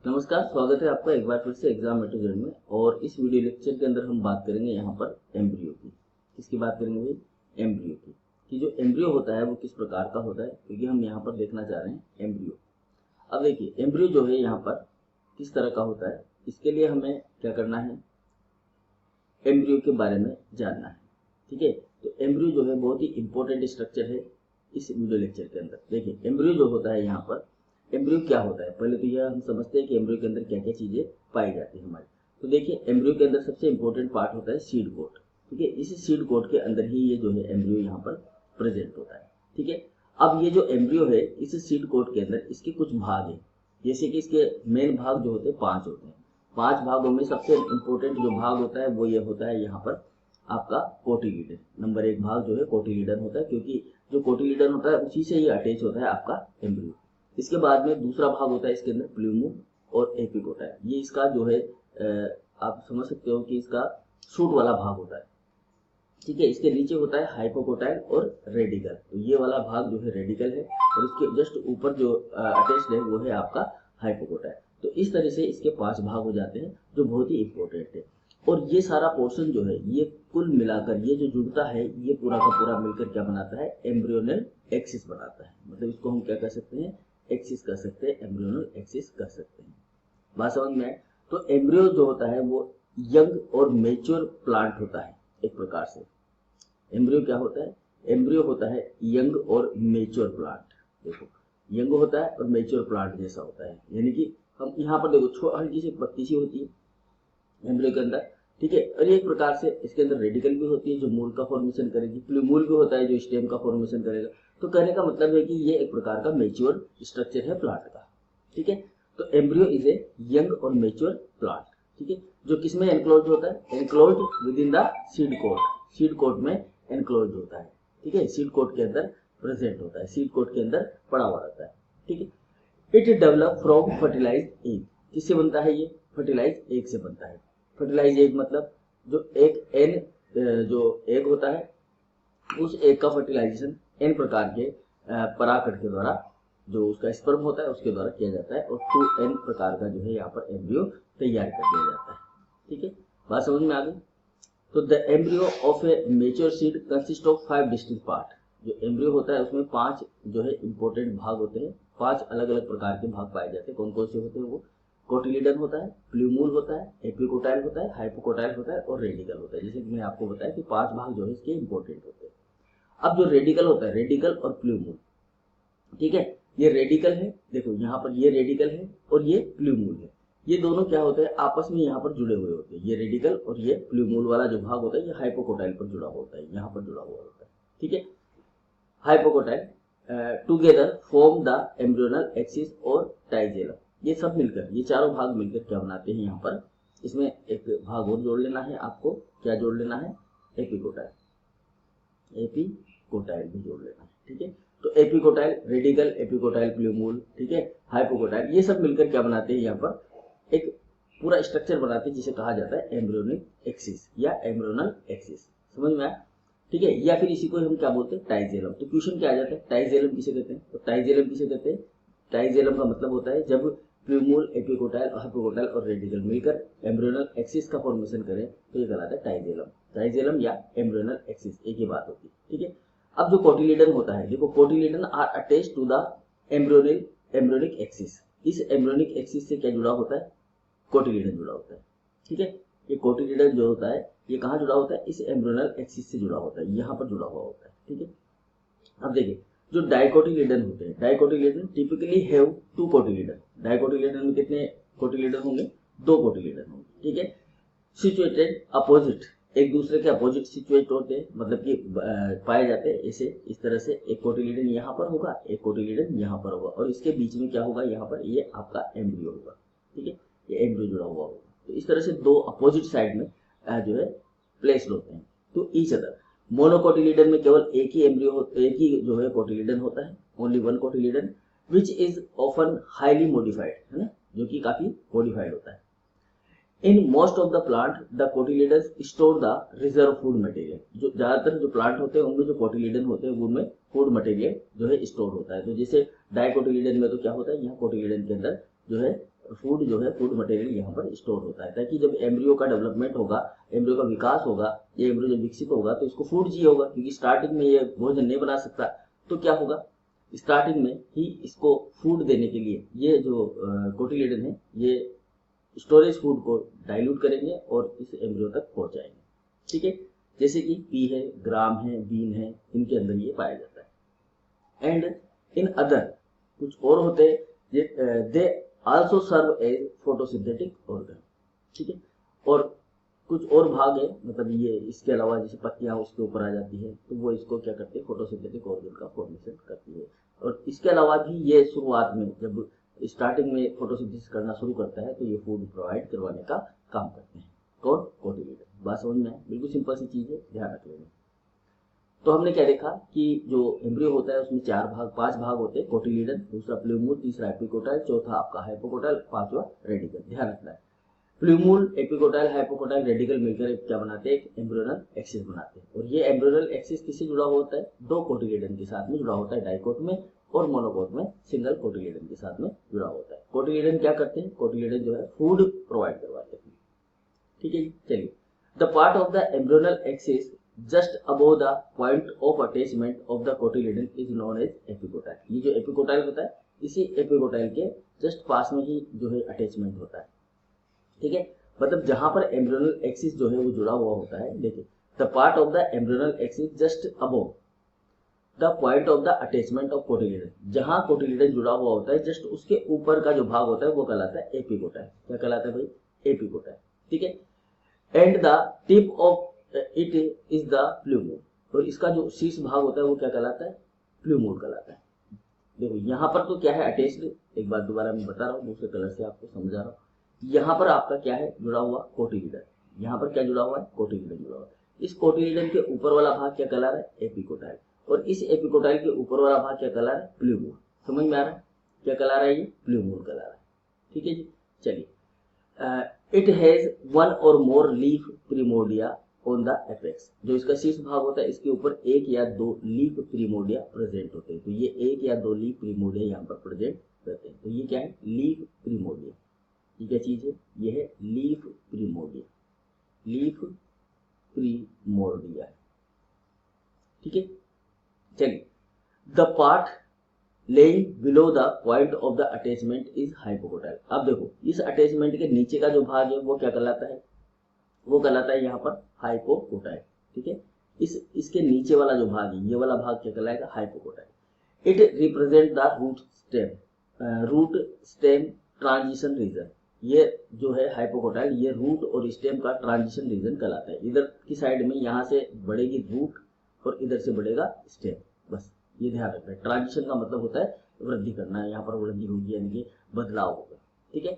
नमस्कार, स्वागत है आपका एक बार फिर से एग्जाम मेथड में। और इस वीडियो लेक्चर के अंदर हम बात करेंगे यहाँ पर एम्ब्रियो की। किसकी बात करेंगे भाई? एम्ब्रियो की। कि जो एम्ब्रियो होता है वो किस प्रकार का होता है, क्योंकि हम यहाँ पर देखना चाह रहे हैं एम्ब्रियो। अब देखिए, एम्ब्रियो जो है यहाँ पर किस तरह का होता है, इसके लिए हमें क्या करना है, एम्ब्रियो के बारे में जानना है। ठीक है, तो एम्ब्रियो जो है बहुत ही इंपॉर्टेंट स्ट्रक्चर है इस वीडियो लेक्चर के अंदर। देखिए, एम्ब्रियो जो होता है यहाँ पर, एम्ब्रियो क्या होता है, पहले तो यह हम समझते हैं कि एम्ब्रियो के अंदर क्या क्या चीजें पाई जाती है हमारी। तो देखिए, एम्ब्रियो के अंदर सबसे इंपॉर्टेंट पार्ट होता है सीड कोट। ठीक है, इस सीड कोट के अंदर ही ये जो है एम्ब्रियो यहाँ पर प्रेजेंट होता है। ठीक है, अब ये जो एम्ब्रियो है इस सीड कोट के अंदर इसके कुछ भाग है। जैसे कि इसके मेन भाग जो होते हैं 5 होते हैं। 5 भागों में सबसे इंपॉर्टेंट जो भाग होता है वो ये होता है यहाँ पर आपका कोटिलीडन। नंबर 1 भाग जो है कोटिलीडन होता है, क्योंकि जो कोटिलीडन होता है उसी से ये अटैच होता है आपका एम्ब्रियो। इसके बाद में दूसरा भाग होता है इसके अंदर प्लूमम और एपिकोटाइल। ये इसका जो है आप समझ सकते हो कि इसका शूट वाला भाग होता है। ठीक है, इसके नीचे होता है हाइपोकोटाइल और रेडिकल। तो ये वाला भाग जो है रेडिकल है और इसके जस्ट ऊपर जो अटैच्ड है वो है आपका हाइपोकोटाइल। तो इस तरह से इसके 5 भाग हो जाते हैं जो बहुत ही इंपॉर्टेंट है। और ये सारा पोर्शन जो है ये कुल मिलाकर ये जो जुड़ता है ये पूरा का पूरा मिलकर क्या बनाता है, एम्ब्रियोनल एक्सिस बनाता है। मतलब इसको हम क्या कह सकते हैं, एक्सिस कर सकते हैं, एम्ब्रियोनल एक्सिस कर सकते हैं। बात समझ में आए? तो एम्ब्रियो जो होता है वो यंग और मेच्योर प्लांट होता है एक प्रकार से। एम्ब्रियो क्या होता है? एम्ब्रियो होता है यंग और मेच्योर प्लांट। देखो, यंग होता है और मेच्योर प्लांट जैसा होता है। यानी कि हम यहाँ पर देखो हल्की सी पत्ती सी होती है एम्ब्रियो के अंदर। ठीक है, और एक प्रकार से इसके अंदर रेडिकल भी होती है जो मूल का फॉर्मेशन करेगी, प्लूमूल भी होता है जो स्टेम का फॉर्मेशन करेगा। तो कहने का मतलब है कि ये एक प्रकार का मेच्योर स्ट्रक्चर है प्लांट का। ठीक है, तो एम्ब्रियो इज ए यंग और मेच्योर प्लांट। ठीक है, जो किसमें एनक्लोज होता है, enclose within the seed coat कोट। सीड कोट में एनक्लोज होता है। ठीक है, सीड कोट के अंदर प्रेजेंट होता है, सीड कोट के अंदर पड़ा हुआ रहता है। ठीक है, it develop from fertilised egg. किससे बनता है ये? फर्टिलाइज्ड एग से बनता है। फर्टिलाइज्ड एग मतलब जो एक एन जो एग होता है उस एग का फर्टिलाइजेशन एन प्रकार के परागकण के द्वारा, जो उसका स्पर्म होता है उसके द्वारा किया जाता है, और 2n प्रकार का जो है यहाँ पर एम्ब्रियो तैयार कर दिया जाता है। ठीक है, बात समझ में आ गई? तो the embryo of a mature seed consist of 5 distinct part. जो एम्ब्रियो होता है उसमें 5 जो है इंपॉर्टेंट भाग होते हैं। 5 अलग अलग प्रकार के भाग पाए जाते हैं। कौन कौन से होते हैं वो? कोटिलीडन होता है, प्लूमूल होता है, एपिकोटाइल होता है, हाइपोकोटाइल होता है और रेडिकल होता है। जैसे कि मैंने आपको बताया कि 5 भाग जो है इसके इंपॉर्टेंट होते हैं। अब जो रेडिकल होता है, रेडिकल और प्लूमूल, ठीक है, ये रेडिकल है। देखो यहाँ पर ये रेडिकल है और ये प्लूमूल है। ये दोनों क्या होते हैं, आपस में यहाँ पर जुड़े हुए होते हैं। ये रेडिकल और ये प्लूमूल वाला जो भाग होता है ये हाइपोकोटाइल पर जुड़ा होता है, यहाँ पर जुड़ा हुआ होता है। ठीक है, hypocotyl together form the embryonal axis और टाइजेलम। ये सब मिलकर, ये चारों भाग मिलकर क्या बनाते हैं यहाँ पर, इसमें एक भाग और जोड़ लेना है आपको। क्या जोड़ लेना है? एपिकोटाइल। एपिकोटाइल भी जोड़ लेना है। ठीक है, तो एपिकोटाइल, रेडिकल, एपिकोटाइल, प्लूमूल, ठीक है, हाइपोकोटाइल, ये सब मिलकर क्या बनाते हैं यहाँ पर एक पूरा स्ट्रक्चर बनाते हैं जिसे कहा जाता है एम्ब्रियोनिक एक्सिस या एम्ब्रियोनल एक्सिस। समझ में आया? ठीक है, या फिर इसी को हम क्या बोलते हैं, टाइजेलम। तो क्वेश्चन क्या आ जाता है, टाइजेलम किसे कहते हैं? तो टाइजेलम किसे कहते हैं? टाइजेलम का मतलब होता है जब प्लूमूल, एपिकोटाइल, हाइपोकोटाइल और रेडिकल मिलकर एम्ब्रियोनल एक्सिस का फॉर्मेशन करें तो ये कहलाता है टाइजेलम। टाइजेलम या एम्ब्रियोनल एक्सिस एक ही बात होती है। ठीक है, अब जो कोटिलीडन होता है, देखो cotyledon are attached to the embryonic axis. इस एम्ब्रियोनिक एक्सिस से क्या जुड़ा होता है? कोटिलीडन जुड़ा होता है। ठीक है, ये कोटिलीडन जो होता है ये कहाँ जुड़ा होता है? इस एम्ब्रियोनल एक्सिस से जुड़ा होता है, यहाँ पर जुड़ा हुआ होता है। ठीक है, अब देखिए जो डाइकोटिलीडन होते हैं, डाइकोटिलीडन टिपिकली हैव 2 कोटिलीडन। डाइकोटिलीडन में कितने कोटिलीडन होंगे? 2 कोटिलीडन होंगे। ठीक है, सिचुएटेड अपोजिट, एक दूसरे के अपोजिट सिचुएट होते हैं, मतलब कि पाए जाते हैं ऐसे इस तरह से। एक कोटिलीडन यहाँ पर होगा, एक कोटिलीडन यहाँ पर होगा, और इसके बीच में क्या होगा, यहाँ पर ये आपका एम्ब्रियो होगा। ठीक है, ये एम्ब्रियो जुड़ा हुआ होगा। तो इस तरह से 2 अपोजिट साइड में जो है प्लेस्ड होते हैं तो ईच अदर। मोनोकोटिलीडन में केवल एक ही एम्ब्रियो, एक ही जो है कोटिलीडन होता है, only 1 cotyledon, which is often highly modified, है ना, जो कि काफी मॉडिफाइड होता है। In most of the plant the cotyledons store the reserve food material. जो ज्यादातर जो प्लांट होते हैं उनमें जो कोटिलीडन होते हैं उनमें फूड मटेरियल जो है स्टोर होता है। तो जैसे डाइकोटिलीडन में तो क्या होता है, यहाँ कोटिलीडन के अंदर जो है फूड जो है, फूड मटेरियल यहाँ पर स्टोर होता है, ताकि जब एम्ब्रियो का डेवलपमेंट होगा, एम्ब्रियो का विकास होगा, ये एम्ब्रियो जब विकसित होगा तो इसको फूड चाहिए होगा, क्योंकि स्टार्टिंग में ये भोजन नहीं बना सकता। तो क्या होगा, स्टार्टिंग में ही इसको फूड देने के लिए ये जो कोटिलिडन है ये स्टोरेज फूड को डाइल्यूट करेंगे और इस एम्ब्रियो तक पहुंचाएंगे। ठीक है, जैसे कि पी है, ग्राम है, बीन है, इनके अंदर ये पाया जाता है। एंड इन अदर कुछ और होते हैं, they also serve as photosynthetic organ. ठीक है, और कुछ और भाग है, मतलब ये इसके अलावा जैसे पत्तियां उसके ऊपर आ जाती है तो वो इसको क्या करते हैं, फोटोसिंथेटिक ऑर्गन का फॉर्मेशन करती है। और इसके अलावा भी ये शुरुआत में जब स्टार्टिंग में फोटोसिंथेसिस करना शुरू करता है तो ये फूड प्रोवाइड करवाने का काम करते हैं। कौन, कोटिलिडन। बात समझ में आए, बिल्कुल सिंपल सी चीज है, ध्यान रख लेना। तो हमने क्या देखा कि जो एम्ब्रियो होता है उसमें 5 भाग होते हैं, कोटिलिडन, दूसरा प्लूमूल, तीसरा एपिकोटाइल, चौथा आपका हाइपोकोटाइल, पांचवा रेडिकल। ध्यान रखना है, प्लूमूल, एपिकोटाइल, हाइपोकोटाइल, रेडिकल मिलकर क्या बनाते हैं, एक एम्ब्रियोनल एक्सिस बनाते हैं। और ये एम्ब्रियोनल एक्सिस किससे जुड़ा हुआ होता है, 2 कोटिलिडन के साथ में जुड़ा होता है, डाइकोट में, और मोनोकोट में सिंगल कोटिलिडन के साथ में जुड़ा होता है। कोटिलिडन क्या करते हैं, कोटिलिडन जो है फूड प्रोवाइड करवाते हैं। ठीक है जी, चलिए, the part of the embryonal axis just above the point of attachment of the cotyledon is known as epicotyl। ये जो एपिकोटाइल होता है, इसी एपिकोटाइल के जस्ट पास में ही जो है अटैचमेंट होता है। ठीक है, मतलब जहां पर एम्ब्रियोनल एक्सिस जो है वो जुड़ा हुआ होता है। देखिए, the part of the embryonal axis just above the point of the attachment of cotyledon, जहां कोटिलिडन जुड़ा हुआ होता है जस्ट उसके ऊपर का जो भाग होता है वो कहलाता है एपिकोटाइल। क्या कहलाता है भाई, एपिकोटाइल। ठीक है, and the tip of it is the plumule, और इसका जो शीर्ष भाग होता है वो क्या कहलाता है, प्लूमूल कहलाता है। देखो यहाँ पर तो क्या है, अटैच्ड, एक बार दोबारा मैं बता रहा हूँ, दूसरे कलर से आपको समझा रहा हूँ। यहाँ पर आपका क्या है, जुड़ा हुआ कोटिलिडन, यहाँ पर क्या जुड़ा हुआ है, कोटिलिडन जुड़ा हुआ है। इस कोटिलिडन के ऊपर वाला भाग क्या कहला रहा है, एपिकोटाइल, और इस एपिकोटाइल के ऊपर वाला भाग क्या कहला रहा है, प्लूमूल। समझ में आ रहा है, क्या कहला रहा है, ये प्लूमूल कहला रहा है। ठीक है जी, चलिए, इट हैज 1 और मोर लीफ प्रिमोडिया ऑन द एपेक्स, जो इसका शीर्ष भाग होता है इसके ऊपर 1 या 2 लीफ प्रिमोडिया प्रेजेंट होते हैं। तो ये 1 या 2 लीफ प्रिमोडिया यहाँ पर प्रेजेंट रहते हैं। तो ये क्या है, लीफ प्रिमोडिया। ये क्या चीज है, ये है लीफ प्रिमोडिया, लीफ प्रिमोडिया। ठीक है, चलिए, the part laying below the point of the attachment is hypocotyl. अब देखो, इस अटैचमेंट के नीचे का जो भाग है वो क्या कहलाता है, वो कहलाता है यहाँ पर हाइपोकोटाइल। ठीक है, इसके नीचे वाला जो भाग है, ये वाला भाग क्या कहलाएगा, hypocotyl. It represent the root stem transition region. ये जो है हाइपोकोटाइल, ये रूट और स्टेम का ट्रांजिशन रीजन कहलाता है। इधर की साइड में यहाँ से बढ़ेगी रूट और इधर से बढ़ेगा स्टेम, बस ये ध्यान रखना है। ट्रांजिशन का मतलब होता है वृद्धि करना, यहाँ पर वृद्धि होगी यानी कि बदलाव होगा। ठीक है,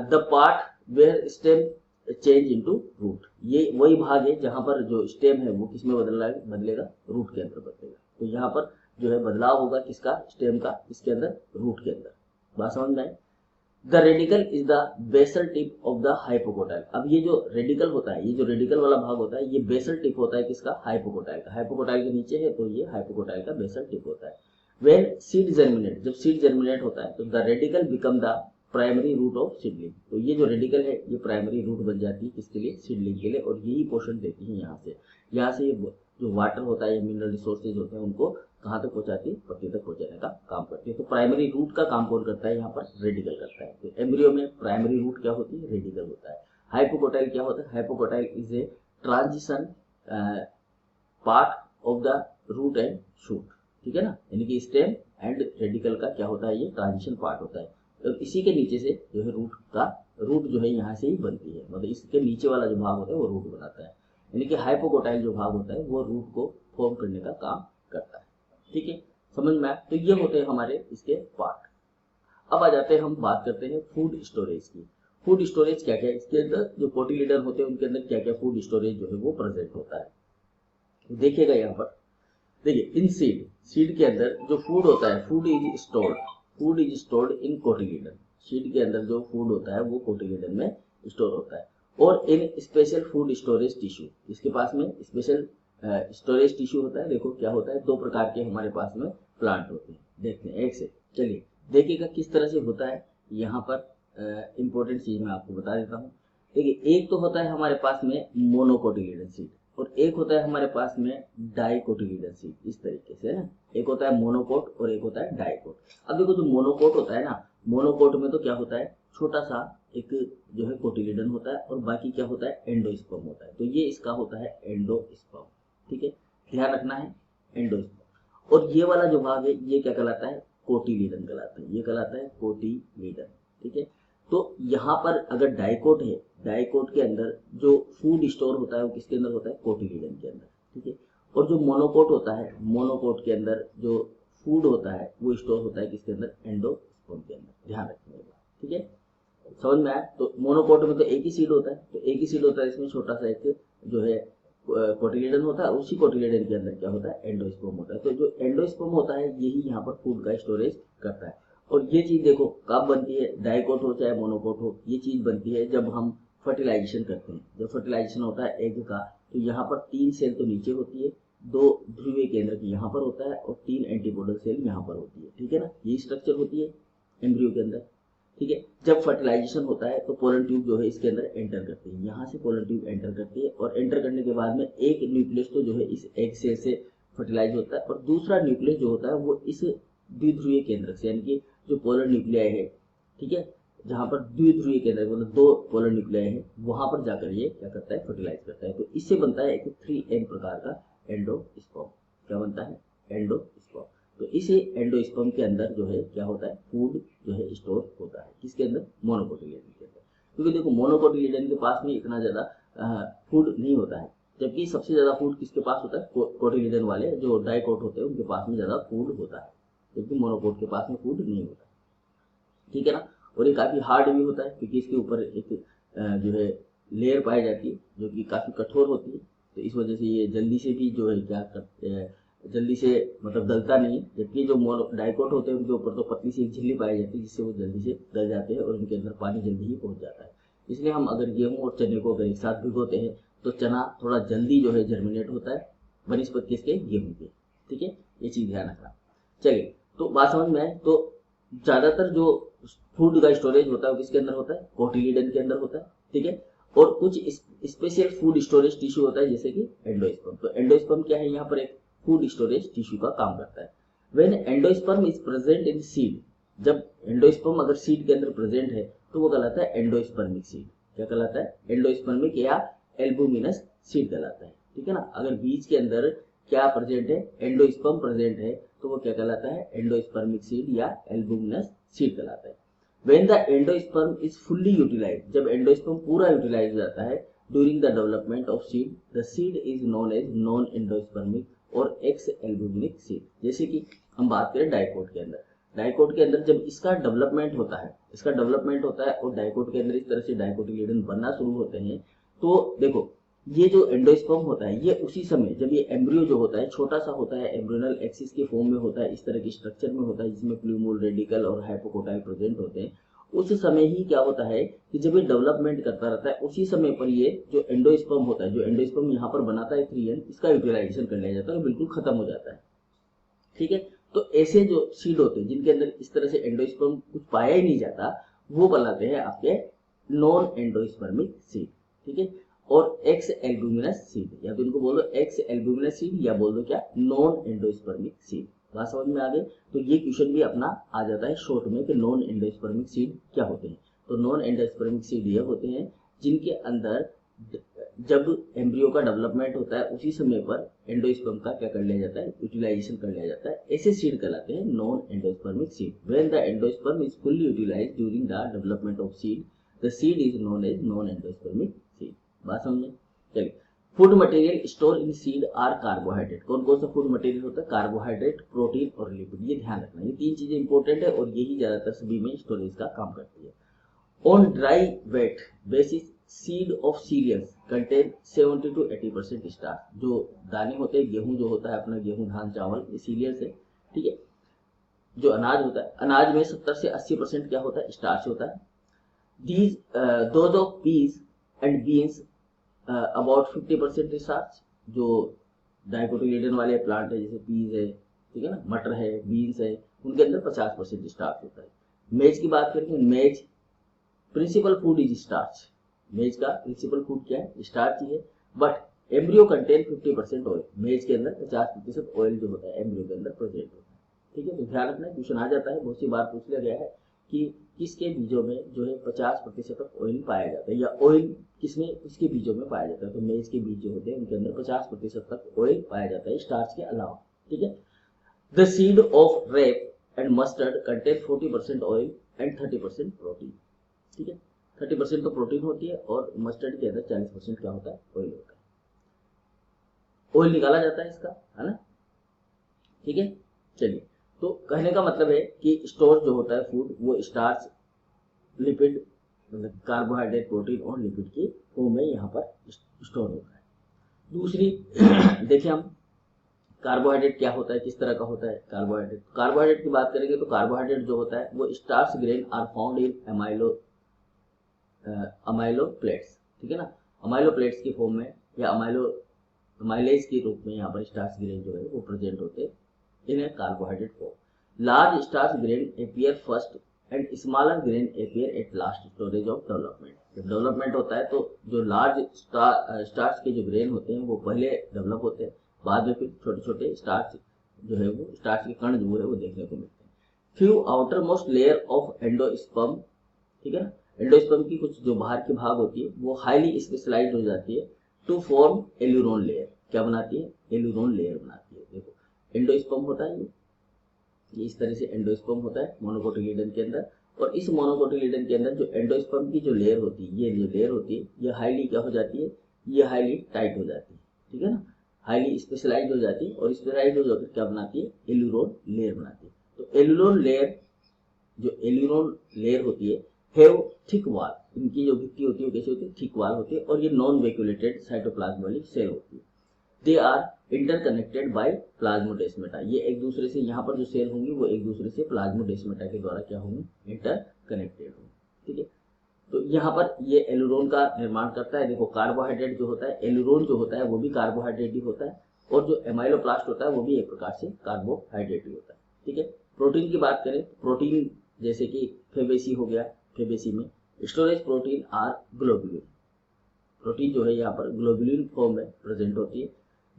the part where stem change into root, ये वही भाग है जहां पर जो स्टेम है वो किसमें बदलेगा, रूट के अंदर बदलेगा। तो यहाँ पर जो है बदलाव होगा किसका, स्टेम का, इसके अंदर, रूट के अंदर। बात समझ में आए। The radical is the basal tip of the hypocotyl. अब ये जो रेडिकल होता है, ये जो रेडिकल वाला भाग होता है, ये बेसल टिप होता है किसका, हाइपोकोटाइल का। हाइपोकोटाइल के नीचे है तो ये हाइपोकोटाइल का बेसल टिप होता है। व्हेन सीड जर्मिनेट, जब सीड जर्मिनेट होता है तो the radical become the primary root of seedling. तो ये जो रेडिकल है ये प्राइमरी रूट बन जाती है किसके लिए, सीडलिंग के लिए, और यही पोषण देती है यहाँ से ये जो वाटर होता है या मिनरल रिसोर्सेज होते हैं उनको कहाँ तक पहुंचाती है, पत्ती तक पहुंचाने का काम करती है। तो प्राइमरी रूट का काम कौन करता है, यहाँ पर रेडिकल करता है। तो एम्ब्रियो में प्राइमरी रूट क्या होती है, रेडिकल होता है। हाइपोकोटाइल क्या होता है, hypocotyl is a transition part of the root and shoot. ठीक है ना, यानी कि स्टेम एंड रेडिकल का क्या होता है, ये ट्रांजिशन पार्ट होता है। तो इसी के नीचे से जो है रूट जो है यहाँ से ही बनती है, मतलब इसके नीचे वाला जो भाग होता है वो रूट बनाता है। यानी कि हाइपोकोटाइल जो भाग होता है वो रूट को फॉर्म करने का काम करता है। ठीक है, समझ में आया। तो ये होते हैं हमारे इसके पार्ट। अब आ जाते हैं, हम बात करते हैं फूड स्टोरेज की। फूड स्टोरेज क्या क्या है, इसके अंदर जो कोटिलिडन होते हैं उनके अंदर क्या क्या फूड स्टोरेज जो है वो प्रेजेंट होता है। तो देखिएगा यहाँ पर, देखिए, इन सीड के अंदर जो फूड होता है, food is stored in cotyledon. Seed के अंदर जो फूड होता है वो कोटिलिडन में स्टोर होता है। और इन स्पेशल फूड स्टोरेज टिश्यू, इसके पास में स्पेशल स्टोरेज टिश्यू होता है। देखो क्या होता है, 2 प्रकार के हमारे पास में प्लांट होते हैं। देखते हैं एक से, चलिए देखिएगा किस तरह से होता है। यहाँ पर इंपॉर्टेंट चीज मैं आपको बता देता हूँ। देखिए, एक तो होता है हमारे पास में मोनोकोटिलीडन सीड और एक होता है हमारे पास में डाइकोटिलीडन सीड, इस तरीके से है ना। एक होता है मोनोकोट और एक होता है डाइकोट। अब देखो, जो मोनोकोट होता है ना, मोनोकोट में तो क्या होता है, छोटा सा एक जो है कोटिलीडन होता है और बाकी क्या होता है, एंडोस्पर्म होता है। तो ये इसका होता है एंडोस्पर्म, ठीक है, ध्यान रखना है, एंडोस्पर्म। और ये वाला जो भाग है ये क्या कहलाता है, कोटिलीडन कहलाता है, ये कहलाता है कोटिलीडन, ठीक है। तो यहाँ पर अगर डाइकोट है, डाइकोट के अंदर जो फूड स्टोर होता है वो किसके अंदर होता है, कोटिलीडन के अंदर, ठीक है। और जो मोनोकोट होता है, मोनोकोट के अंदर जो फूड होता है वो स्टोर होता है किसके अंदर, एंडोस्पर्म के अंदर, ध्यान रखिएगा, ठीक है। समझ में आया। तो मोनोकोट में तो एक ही सीड होता है, तो एक ही सीड होता है, इसमें छोटा सा एक जो है कोटिलीडन होता है, उसी कोटिलीडन के अंदर क्या होता है, एंडोस्पर्म होता है। तो जो एंडोस्पर्म होता है यही यहाँ पर फूड का स्टोरेज करता है। और ये चीज देखो कब बनती है, डाइकोट हो चाहे मोनोकोट हो, ये चीज बनती है जब हम फर्टिलाइजेशन करते हैं। जब फर्टिलाइजेशन होता है एग का, तो यहाँ पर 3 सेल तो नीचे होती है, 2 ध्रुवीय केंद्र यहाँ पर होता है और 3 एंटीपोडल सेल यहाँ पर होती है, ठीक है ना। ये स्ट्रक्चर होती है एम्ब्रियो के अंदर, ठीक है। जब फर्टिलाइजेशन होता है तो पोलन ट्यूब जो है इसके अंदर एंटर करती है, यहाँ से पोलन ट्यूब एंटर करती है और एंटर करने के बाद में एक न्यूक्लियस तो जो है इस एग सेल से फर्टिलाइज होता है और दूसरा न्यूक्लियस जो होता है वो इस द्विध्रुवीय केंद्र से, यानी कि जो पोलर न्यूक्लियाई है, ठीक है, जहां पर द्विध्रुवीय केंद्र मतलब 2 पोलर न्यूक्लियाई है, वहां पर जाकर ये क्या करता है, फर्टिलाइज करता है। तो इससे बनता है एक 3N प्रकार का एंडोस्पर्म। क्या बनता है, एंडोस्पर्म। तो इसी एंडोस्पर्म के अंदर जो है क्या होता है, फूड जो है स्टोर होता है, किसके अंदर, मोनोकोटिलीडन के अंदर। क्योंकि देखो मोनोकोटिलीडन के पास में इतना ज्यादा फूड नहीं होता है, जबकि सबसे ज्यादा फूड किसके पास होता है, कोटिलीडन वाले जो डाइकोट होते हैं उनके पास में ज्यादा फूड होता है, जबकि मोनोकोट के पास में फूड नहीं होता, ठीक है ना। और ये काफी हार्ड भी होता है क्योंकि इसके ऊपर एक जो है लेयर पाई जाती है जो कि काफी कठोर होती है। तो इस वजह से ये जल्दी से भी जो है क्या करते हैं, जल्दी से मतलब गलता नहीं है। जबकि जो डाइकोट होते हैं उनके ऊपर तो पतली सी एक झिल्ली पाई जाती है जिससे वो जल्दी से गल जाते हैं और उनके अंदर पानी जल्दी ही पहुंच जाता है। इसलिए हम अगर गेहूं और चने को अगर एक साथ भिगोते हैं तो चना थोड़ा जल्दी जो है जर्मिनेट होता है बनिस्पत किसके, गेहूं के, ठीक है। ये चीज ध्यान रखना। चलिए, तो बात समझ में आए। तो ज्यादातर जो फूड का स्टोरेज होता है वो किसके अंदर होता है, कोटिलीडन के अंदर होता है, ठीक है। और कुछ स्पेशल फूड स्टोरेज टिश्यू होता है जैसे कि एंडोस्पर्म। तो एंडोस्पर्म क्या है, यहाँ पर एक फूड स्टोरेज टिश्यू का काम करता है। When endosperm is present in seed, जब एंडोस्पर्म अगर सीड के अंदर प्रेजेंट है तो वो कहलाता है एंडोस्पर्मिक सीड। क्या कहलाता है, एंडोस्पर्मिक या एल्बुमिनस सीड कहलाता है, ठीक है ना। अगर बीज के अंदर क्या प्रेजेंट है, एंडोस्पर्म प्रेजेंट है, तो वो क्या कहलाता है, एंडोस्पर्मिक सीड या एल्बुमिनस सीड कहलाता है। When the endosperm is fully utilized, जब एंडोस्पर्म पूरा यूटिलाइज हो जाता है during the development of seed, the seed is known as non endospermic और एक्स एल्बुमिनिक सीड। जैसे कि हम बात करें डाइकोट के अंदर, डाइकोट के अंदर जब इसका डेवलपमेंट होता है, इसका डेवलपमेंट होता है और डाइकोट के अंदर इस तरह से डाइकोटिलीडन बनना शुरू होते हैं, तो देखो ये जो एंडोस्पर्म होता है ये उसी समय जब ये एम्ब्रियो जो होता है छोटा सा होता है, एम्ब्रियोनल एक्सिस के फॉर्म में होता है, इस तरह के स्ट्रक्चर में होता है जिसमें प्लूमोल, रेडिकल और हाइपोकोटाइल प्रेजेंट होते हैं, उस समय ही क्या होता है कि जब ये डेवलपमेंट करता रहता है उसी समय पर ये जो एंडोस्पर्म होता है, जो एंडोस्पर्म यहाँ पर बनाता है 3N, इसका यूटिलाइजेशन कर लिया जाता है और बिल्कुल खत्म हो जाता है, ठीक है। तो ऐसे जो सीड होते हैं जिनके अंदर इस तरह से एंडोस्पर्म कुछ पाया ही नहीं जाता, वो बनाते हैं आपके नॉन एंडोस्पर्मिक सीड, ठीक है। और एक्स एल्बुमिनस सीड, या तो इनको बोलो एक्स एल्बुमिनस सीड या बोल दो क्या, नॉन एंडोस्पर्मिक सीड। बात समझ में आ गई। तो ये क्वेश्चन भी अपना आ जाता है शॉर्ट में कि नॉन एंडोस्पर्मिक सीड क्या होते हैं। तो नॉन एंडोस्पर्मिक सीड ये होते हैं जिनके अंदर जब एम्ब्रियो का डेवलपमेंट होता है उसी समय पर एंडोस्पर्म का क्या कर लिया जाता है, यूटिलाइजेशन कर लिया जाता है। ऐसे सीड कहलाते हैं non endospermic seed. When the endosperm is fully utilised during the development of seed, the seed is known as non endospermic seed. बात समझे। चलिए, food material store in seed are carbohydrate. कौन कौन सा फूड मटेरियल होता है, carbohydrate, protein और lipid. ये ध्यान रखना, ये 3 चीजें इंपॉर्टेंट है और यही ज्यादातर सभी में स्टोरेज का काम करती है। On dry weight basis seed of cereals contain 70 to 80% starch. जो दाने होते हैं, गेहूं जो होता है अपना, गेहूं, धान, चावल, ये सीरियल्स है, ठीक है। जो अनाज होता है, अनाज में 70 से 80% क्या होता है, स्टार्च होता है। These those of peas and beans about 50% starch. जो डाइकोटिलीडन वाले प्लांट है जैसे पीज है, ठीक है ना, मटर है, बीन्स है, उनके अंदर 50% स्टार्च होता है। मेज की बात करें, मेज प्रिंसिपल फूड इज स्टार्च, मेज का प्रिंसिपल फूड क्या है, स्टार्च ही है, बट एम्ब्रियो कंटेन 50% ऑयल, मेज के अंदर 50% ऑयल जो होता है एम्ब्रियो के अंदर प्रेजेंट होता है। ठीक है, तो ध्यान रखना, क्वेश्चन आ जाता है, बहुत सी बार पूछ लिया गया है कि किसके बीजों में जो है 50% तक ऑयल पाया जाता है, या ऑयल किसके बीजों में पाया जाता है, तो मेज के बीज जो होते हैं उनके अंदर 50% तक ऑयल पाया जाता है स्टार्च के अलावा। ठीक है, the seed of rape and mustard contain 40% oil and 30% protein. ठीक है, 30% तो प्रोटीन होती है और मस्टर्ड के अंदर 40% क्या होता है, ऑयल होता है, ऑयल निकाला जाता है इसका, है ना। ठीक है, चलिए, तो कहने का मतलब है कि स्टोर जो होता है फूड वो स्टार्च, लिपिड मतलब कार्बोहाइड्रेट, प्रोटीन और लिपिड की फॉर्म में यहाँ पर स्टोर होता है। दूसरी देखिए हम कार्बोहाइड्रेट क्या होता है, किस तरह का होता है कार्बोहाइड्रेट की बात करेंगे तो कार्बोहाइड्रेट जो होता है वो starch grain are found in amyloplasts. ठीक है ना, अमाइलो प्लेट्स की फॉर्म में या अमाइलेज के रूप में यहाँ पर स्टार्च ग्रेन जो है वो प्रेजेंट होते हैं in a carbohydrate form. Large starch grain appear first and smaller grain appear at last storage of development. जब डेवलपमेंट होता है तो जो लार्ज स्टार्च के जो ग्रेन होते हैं वो पहले डेवलप होते हैं, बाद में फिर छोटे छोटे स्टार्च जो है वो स्टार्च के कण जो है वो देखने को मिलते हैं। Few outer most layer of endosperm, ठीक है ना, एंडोस्पर्म की कुछ जो बाहर की भाग होती है वो हाईली स्पेशलाइज्ड हो जाती है टू फॉर्म एल्यूरोन लेयर। क्या बनाती है, एल्यूरोन लेयर बनाती है। देखो एंडोस्पर्म होता है ये इस तरह से एंडोस्पर्म होता है मोनोकोटिलिडन के अंदर, और इस मोनोकोटिलिडन के अंदर जो एंडोस्पर्म की जो लेयर होती है, ये जो लेयर होती है ये हाईली क्या हो जाती है, ये हाईली टाइट हो जाती है। ठीक है ना, हाईली स्पेशलाइज्ड हो जाती है और स्पेशलाइज्ड हो जाकर क्या बनाती है, एल्यूरोन लेयर बनाती है। तो एल्यूरोन लेयर, जो एल्यूरोन लेयर होती है हैव थिक वाल, इनकी जो भित्ति होती है वो कैसी होती है, थिक वाल होती है, और ये नॉन वैक्यूलेटेड साइटोप्लाज्म वाली सेल होती है। They are interconnected by plasmodesmata, ये एक दूसरे से, यहाँ पर जो सेल होंगी वो एक दूसरे से प्लाज्मोडेस्माटा के द्वारा क्या होंगी, इंटरकनेक्टेड होंगी। ठीक है, तो यहाँ पर ये एल्यूरोन का निर्माण करता है। देखो कार्बोहाइड्रेट जो होता है, एल्यूरोन जो होता है वो भी कार्बोहाइड्रेट ही होता है, और जो एमाइलोप्लास्ट होता है वो भी एक प्रकार से कार्बोहाइड्रेट ही होता है। ठीक है, प्रोटीन की बात करें, प्रोटीन जैसे कि फेबेसी हो गया, फेबेसी में storage protein are globulin, protein जो है यहाँ पर ग्लोबुलिन फॉर्म में प्रेजेंट होती है।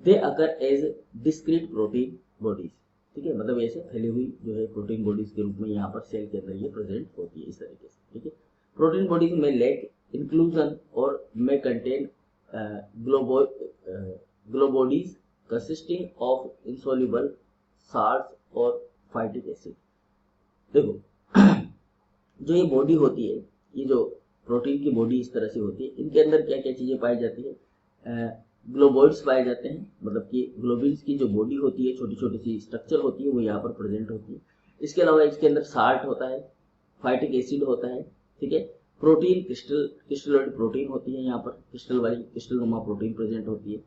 They occur as discrete protein bodies, ठीक है, मतलब ऐसे फैली हुई जो है प्रोटीन बॉडीज के रूप में यहाँ पर सेल के अंदर ये प्रेजेंट होती है इस तरीके से। ठीक है, protein bodies may lack inclusion or may contain globoids consisting of insoluble salt और फाइटिक एसिड। देखो जो ये बॉडी होती है, ये जो प्रोटीन की बॉडी इस तरह से होती है, इनके अंदर क्या क्या चीजें पाई जाती है, ग्लोबोइड्स पाए जाते हैं, मतलब कि ग्लोबिन्स की जो बॉडी होती है, छोटी छोटी सी स्ट्रक्चर होती है वो यहाँ पर प्रेजेंट होती है। इसके अलावा इसके अंदर साल्ट होता है, फाइटिक एसिड होता है। ठीक है, प्रोटीन क्रिस्टलोइड प्रोटीन होती है, यहाँ पर क्रिस्टल वाली क्रिस्टल नुमा प्रोटीन प्रेजेंट होती है।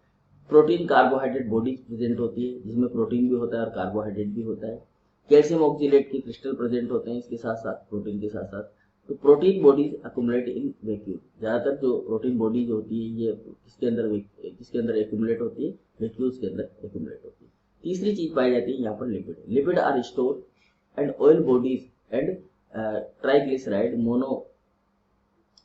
प्रोटीन कार्बोहाइड्रेट बॉडी प्रेजेंट होती है जिसमें प्रोटीन भी होता है और कार्बोहाइड्रेट भी होता है। कैल्शियम ऑक्सीलेट के क्रिस्टल प्रेजेंट होते हैं इसके साथ साथ, प्रोटीन के साथ साथ। तो प्रोटीन बॉडीज अक्यूमुलेट इन वैक्यूल, ज्यादातर जो प्रोटीन बॉडी जो होती है ये किसके अंदर एक्यूमुलेट होती है, वैक्यूल्स के अंदर एक्यूमुलेट होती है। तीसरी चीज पाई जाती है यहाँ पर lipid. Lipid are store and oil bodies and triglyceride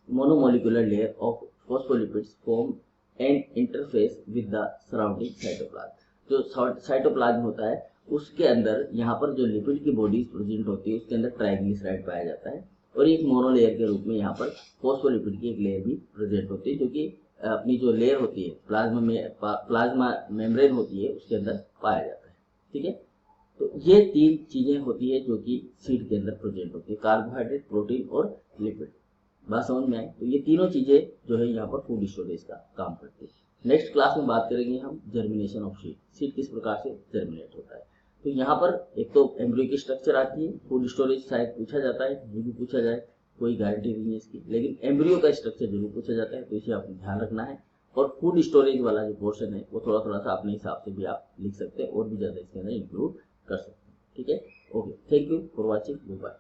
monomolecular layer of phospholipids form an interface with the surrounding cytoplasm. जो साइटोप्लाज्म होता है उसके अंदर यहाँ पर जो लिपिड की बॉडीज प्रेजेंट होती है उसके अंदर ट्राइग्लिसराइड पाया जाता है, और एक मोनोलेयर के रूप में यहाँ पर फॉस्फोलिपिड की एक लेयर भी प्रेजेंट होती है, जो कि अपनी जो लेयर होती है प्लाज्मा मेम्ब्रेन होती है उसके अंदर पाया जाता है। ठीक है, तो ये तीन चीजें होती है जो कि सीड के अंदर प्रेजेंट होती है, कार्बोहाइड्रेट, प्रोटीन और लिपिड। बात समझ में आई? तो ये तीनों चीजें जो है यहाँ पर फूड स्टोरेज का काम करती है। नेक्स्ट क्लास में बात करेंगे हम जर्मिनेशन ऑफ सीड, सीड किस प्रकार से जर्मिनेट होता है। तो यहाँ पर एक तो एम्ब्रियो की स्ट्रक्चर आती है, फूड स्टोरेज शायद पूछा जाता है, ये भी पूछा जाए, कोई गारंटी नहीं है इसकी, लेकिन एम्ब्रियो का स्ट्रक्चर जरूर पूछा जाता है, तो इसे आपको ध्यान रखना है। और फूड स्टोरेज वाला जो पोर्शन है वो थोड़ा थोड़ा सा अपने हिसाब से भी आप लिख सकते हैं और भी ज्यादा इसके अंदर इंक्लूड कर सकते हैं। ठीक है, okay, thank you for watching, good bye.